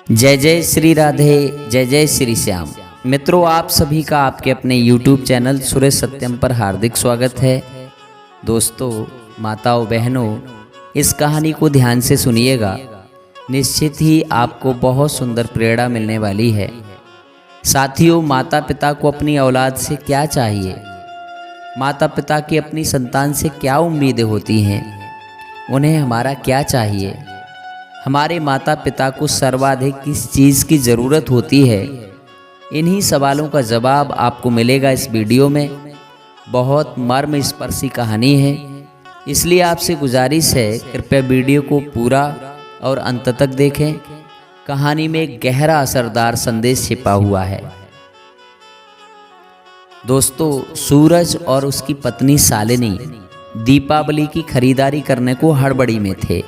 जय जय श्री राधे, जय जय श्री श्याम। मित्रों, आप सभी का आपके अपने YouTube चैनल सुरेश सत्यम पर हार्दिक स्वागत है। दोस्तों, माताओं, बहनों, इस कहानी को ध्यान से सुनिएगा। निश्चित ही आपको बहुत सुंदर प्रेरणा मिलने वाली है। साथियों, माता पिता को अपनी औलाद से क्या चाहिए? माता पिता की अपनी संतान से क्या उम्मीदें होती हैं? उन्हें हमारा क्या चाहिए? हमारे माता पिता को सर्वाधिक किस चीज़ की ज़रूरत होती है? इन्हीं सवालों का जवाब आपको मिलेगा इस वीडियो में। बहुत मर्मस्पर्शी कहानी है, इसलिए आपसे गुजारिश है, कृपया वीडियो को पूरा और अंत तक देखें। कहानी में एक गहरा असरदार संदेश छिपा हुआ है। दोस्तों, सूरज और उसकी पत्नी शालिनी दीपावली की खरीदारी करने को हड़बड़ी में थे।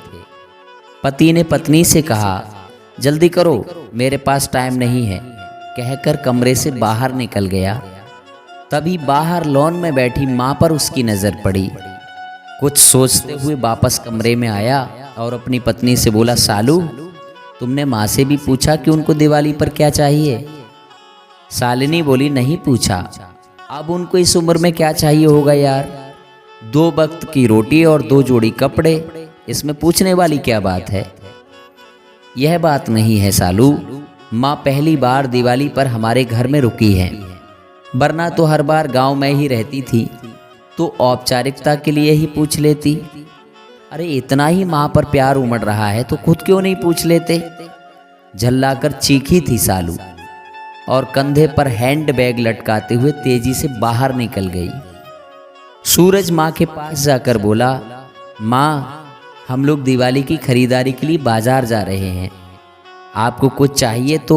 पति ने पत्नी से कहा, जल्दी करो, मेरे पास टाइम नहीं है, कहकर कमरे से बाहर निकल गया। तभी बाहर लॉन में बैठी माँ पर उसकी नज़र पड़ी। कुछ सोचते हुए वापस कमरे में आया और अपनी पत्नी से बोला, सालू, तुमने माँ से भी पूछा कि उनको दिवाली पर क्या चाहिए? शालिनी बोली, नहीं पूछा। अब उनको इस उम्र में क्या चाहिए होगा यार? 2 वक्त की रोटी और 2 जोड़ी कपड़े, इसमें पूछने वाली क्या बात है? यह बात नहीं है सालू, माँ पहली बार दिवाली पर हमारे घर में रुकी है, वरना तो हर बार गांव में ही रहती थी, तो औपचारिकता के लिए ही पूछ लेती। अरे इतना ही माँ पर प्यार उमड़ रहा है तो खुद क्यों नहीं पूछ लेते? झल्लाकर चीखी थी सालू और कंधे पर हैंड बैग लटकाते हुए तेजी से बाहर निकल गई। सूरज माँ के पास जाकर बोला, माँ, हम लोग दिवाली की खरीदारी के लिए बाजार जा रहे हैं, आपको कुछ चाहिए? तो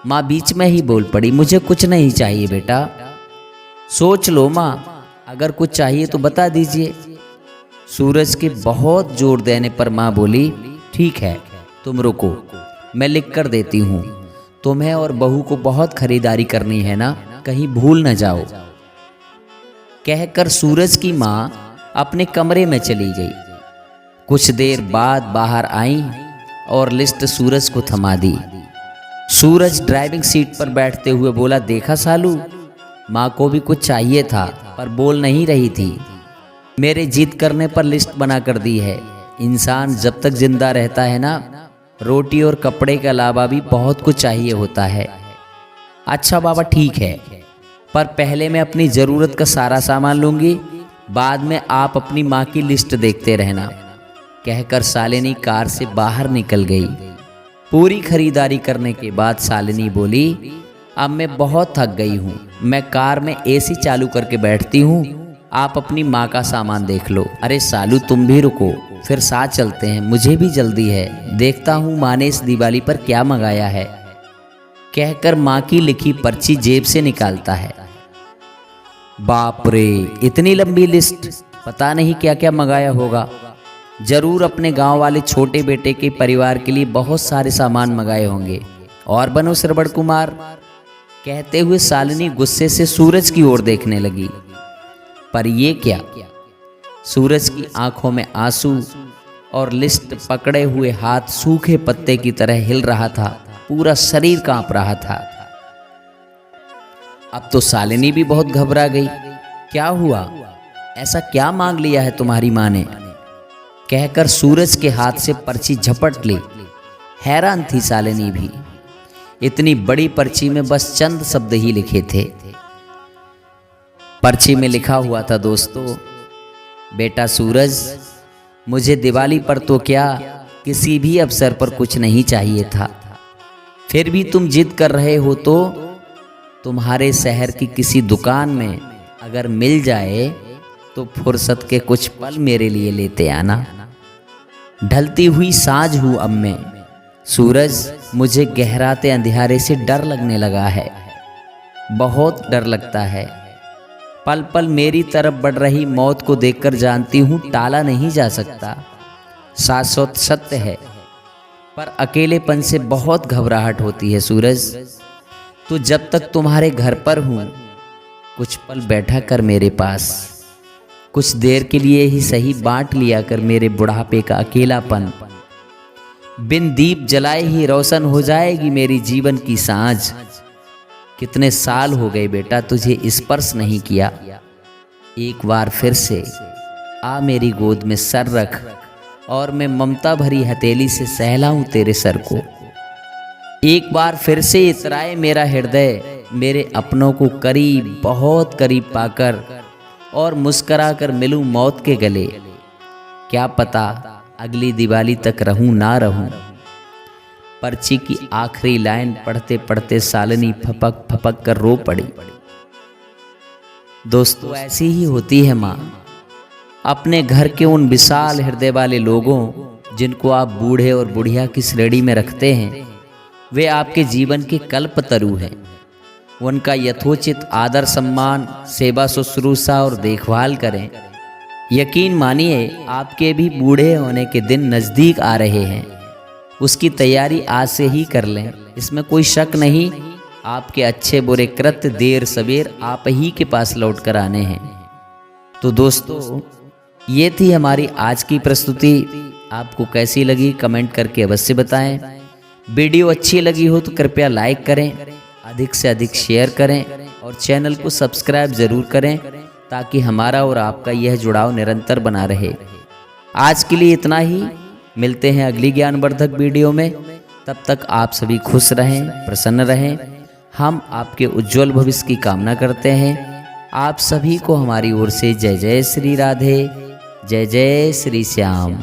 माँ बीच में ही बोल पड़ी, मुझे कुछ नहीं चाहिए बेटा। सोच लो माँ, अगर कुछ चाहिए तो बता दीजिए। सूरज के बहुत जोर देने पर माँ बोली, ठीक है, तुम रुको, मैं लिख कर देती हूँ। तुम्हें और बहू को बहुत खरीदारी करनी है ना, कहीं भूल न जाओ। कहकर सूरज की माँ अपने कमरे में चली गई। कुछ देर बाद बाहर आई और लिस्ट सूरज को थमा दी। सूरज ड्राइविंग सीट पर बैठते हुए बोला, देखा सालू, माँ को भी कुछ चाहिए था पर बोल नहीं रही थी। मेरे जिद करने पर लिस्ट बना कर दी है। इंसान जब तक जिंदा रहता है ना, रोटी और कपड़े के अलावा भी बहुत कुछ चाहिए होता है। अच्छा बाबा, ठीक है, पर पहले मैं अपनी ज़रूरत का सारा सामान लूँगी, बाद में आप अपनी माँ की लिस्ट देखते रहना। कहकर शालिनी कार से बाहर निकल गई। पूरी खरीदारी करने के बाद शालिनी बोली, अब मैं बहुत थक गई हूँ, मैं कार में एसी चालू करके बैठती हूँ, आप अपनी माँ का सामान देख लो। अरे सालू, तुम भी रुको, फिर साथ चलते हैं, मुझे भी जल्दी है, देखता हूँ माँ ने इस दिवाली पर क्या मंगाया है। कहकर माँ की लिखी पर्ची जेब से निकालता है। बाप रे, इतनी लंबी लिस्ट, पता नहीं क्या क्या मंगाया होगा। जरूर अपने गांव वाले छोटे बेटे के परिवार के लिए बहुत सारे सामान मंगाए होंगे। और बनो श्रवण कुमार, कहते हुए शालिनी गुस्से से सूरज की ओर देखने लगी। पर ये क्या? सूरज की आंखों में आंसू और लिस्ट पकड़े हुए हाथ सूखे पत्ते की तरह हिल रहा था, पूरा शरीर कांप रहा था। अब तो शालिनी भी बहुत घबरा गई। क्या हुआ? ऐसा क्या मांग लिया है तुम्हारी माँ ने? कहकर सूरज के हाथ से पर्ची झपट ली। हैरान थी शालिनी भी, इतनी बड़ी पर्ची में बस चंद शब्द ही लिखे थे। पर्ची में लिखा हुआ था, दोस्तों, बेटा सूरज, मुझे दिवाली पर तो क्या, किसी भी अवसर पर कुछ नहीं चाहिए था, फिर भी तुम जिद कर रहे हो तो तुम्हारे शहर की किसी दुकान में अगर मिल जाए तो फुर्सत के कुछ पल मेरे लिए लेते आना। ढलती हुई साँझ हूँ अब मैं सूरज, मुझे गहराते अंधियारे से डर लगने लगा है, बहुत डर लगता है। पल पल मेरी तरफ बढ़ रही मौत को देखकर जानती हूँ टाला नहीं जा सकता, शाश्वत सत्य है, पर अकेलेपन से बहुत घबराहट होती है सूरज। तो जब तक तुम्हारे घर पर हूँ, कुछ पल बैठा कर मेरे पास, कुछ देर के लिए ही सही बांट लिया कर मेरे बुढ़ापे का अकेलापन। बिन दीप जलाए ही रोशन हो जाएगी मेरी जीवन की सांझ। कितने साल हो गए बेटा तुझे स्पर्श नहीं किया, एक बार फिर से आ मेरी गोद में सर रख और मैं ममता भरी हथेली से सहलाऊं तेरे सर को। एक बार फिर से इतराए मेरा हृदय मेरे अपनों को करीब, बहुत करीब पाकर और मुस्करा कर मिलूं मौत के गले। क्या पता अगली दिवाली तक रहूं ना रहूं। पर्ची की आखिरी लाइन पढ़ते पढ़ते शालिनी फपक फपक कर रो पड़ी। दोस्तों ऐसी ही होती है माँ। अपने घर के उन विशाल हृदय वाले लोगों जिनको आप बूढ़े और बुढ़िया की श्रेणी में रखते हैं, वे आपके जीवन के कल्पतरु हैं। उनका यथोचित आदर सम्मान, सेवा शुश्रूषा और देखभाल करें। यकीन मानिए आपके भी बूढ़े होने के दिन नज़दीक आ रहे हैं। उसकी तैयारी आज से ही कर लें, इसमें कोई शक नहीं। आपके अच्छे बुरे कृत्य देर सवेर आप ही के पास लौट कर आने हैं। तो दोस्तों ये थी हमारी आज की प्रस्तुति। आपको कैसी लगी कमेंट करके अवश्य बताएं। वीडियो अच्छी लगी हो तो कृपया लाइक करें, अधिक से अधिक शेयर करें और चैनल को सब्सक्राइब ज़रूर करें ताकि हमारा और आपका यह जुड़ाव निरंतर बना रहे। आज के लिए इतना ही। मिलते हैं अगली ज्ञानवर्धक वीडियो में। तब तक आप सभी खुश रहें, प्रसन्न रहें। हम आपके उज्जवल भविष्य की कामना करते हैं। आप सभी को हमारी ओर से जय जय श्री राधे, जय जय श्री श्याम।